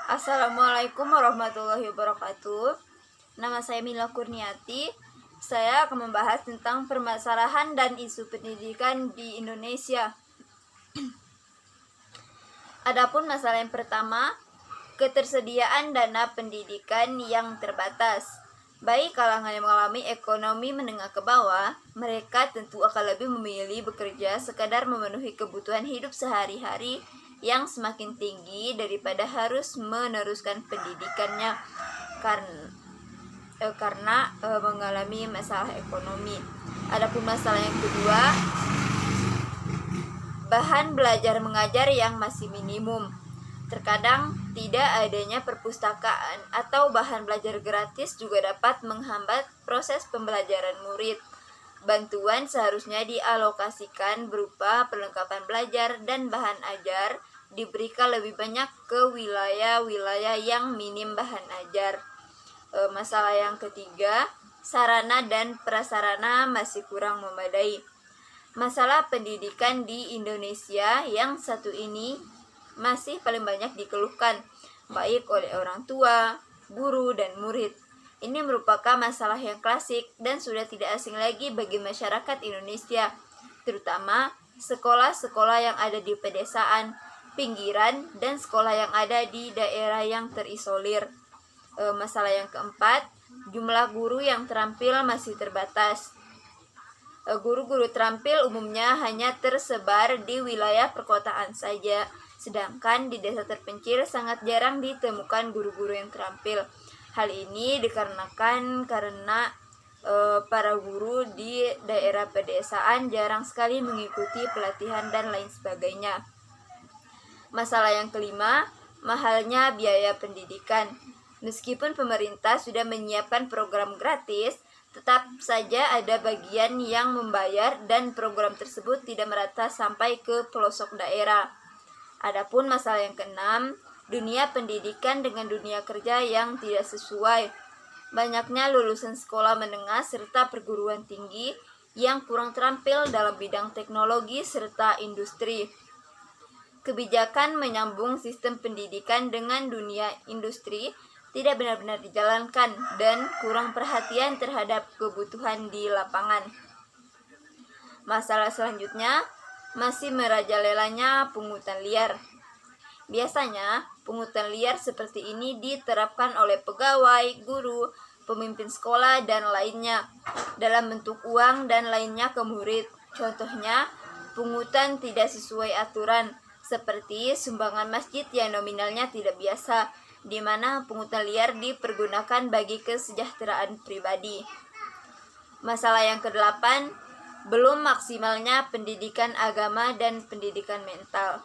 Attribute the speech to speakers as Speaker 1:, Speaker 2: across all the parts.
Speaker 1: Assalamualaikum warahmatullahi wabarakatuh. Nama saya Mila Kurniati. Saya akan membahas tentang permasalahan dan isu pendidikan di Indonesia. Adapun masalah yang pertama, ketersediaan dana pendidikan yang terbatas. Bagi kalangan yang mengalami ekonomi menengah ke bawah, mereka tentu akan lebih memilih bekerja sekadar memenuhi kebutuhan hidup sehari-hari yang semakin tinggi daripada harus meneruskan pendidikannya karena mengalami masalah ekonomi. Adapun masalah yang kedua, bahan belajar mengajar yang masih minimum. Terkadang tidak adanya perpustakaan atau bahan belajar gratis juga dapat menghambat proses pembelajaran murid. Bantuan seharusnya dialokasikan berupa perlengkapan belajar dan bahan ajar diberikan lebih banyak ke wilayah-wilayah yang minim bahan ajar. Masalah yang ketiga, sarana dan prasarana masih kurang memadai. Masalah pendidikan di Indonesia yang satu ini masih paling banyak dikeluhkan, baik oleh orang tua, guru, dan murid. Ini merupakan masalah yang klasik dan sudah tidak asing lagi bagi masyarakat Indonesia, terutama sekolah-sekolah yang ada di pedesaan, pinggiran, dan sekolah yang ada di daerah yang terisolir. Masalah yang keempat, jumlah guru yang terampil masih terbatas. Guru-guru terampil umumnya hanya tersebar di wilayah perkotaan saja, sedangkan di desa terpencil sangat jarang ditemukan guru-guru yang terampil. Hal ini dikarenakan para guru di daerah pedesaan jarang sekali mengikuti pelatihan dan lain sebagainya. Masalah yang kelima, mahalnya biaya pendidikan. Meskipun pemerintah sudah menyiapkan program gratis, tetap saja ada bagian yang membayar dan program tersebut tidak merata sampai ke pelosok daerah. Adapun masalah yang keenam, dunia pendidikan dengan dunia kerja yang tidak sesuai. Banyaknya lulusan sekolah menengah serta perguruan tinggi yang kurang terampil dalam bidang teknologi serta industri. Kebijakan menyambung sistem pendidikan dengan dunia industri tidak benar-benar dijalankan dan kurang perhatian terhadap kebutuhan di lapangan. Masalah selanjutnya, masih merajalelanya pungutan liar. Biasanya, pungutan liar seperti ini diterapkan oleh pegawai, guru, pemimpin sekolah, dan lainnya dalam bentuk uang dan lainnya ke murid. Contohnya, pungutan tidak sesuai aturan, seperti sumbangan masjid yang nominalnya tidak biasa, di mana pungutan liar dipergunakan bagi kesejahteraan pribadi. Masalah yang kedelapan, belum maksimalnya pendidikan agama dan pendidikan mental.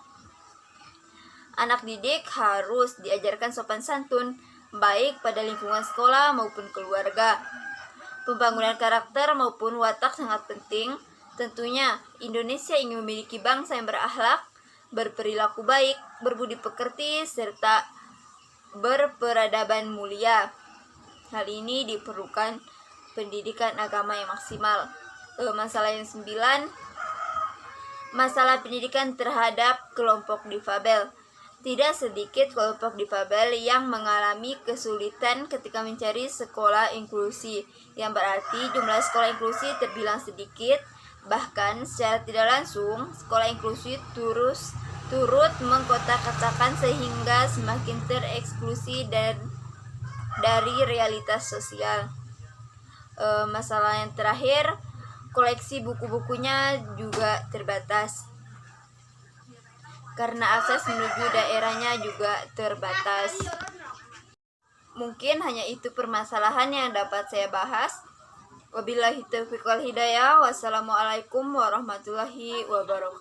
Speaker 1: Anak didik harus diajarkan sopan santun, baik pada lingkungan sekolah maupun keluarga. Pembangunan karakter maupun watak sangat penting. Tentunya, Indonesia ingin memiliki bangsa yang berakhlak, berperilaku baik, berbudi pekerti, serta berperadaban mulia. Hal ini diperlukan pendidikan agama yang maksimal. Masalah yang 9, masalah pendidikan terhadap kelompok difabel. Tidak sedikit kelompok difabel yang mengalami kesulitan ketika mencari sekolah inklusi, yang berarti jumlah sekolah inklusi terbilang sedikit. Bahkan secara tidak langsung, sekolah inklusi turut mengkotak-katakan sehingga semakin tereksklusi dari realitas sosial. Masalah yang terakhir, koleksi buku-bukunya juga terbatas karena akses menuju daerahnya juga terbatas. Mungkin hanya itu permasalahan yang dapat saya bahas. Wabillahi taufiq wal hidayah. Wassalamualaikum warahmatullahi wabarakatuh.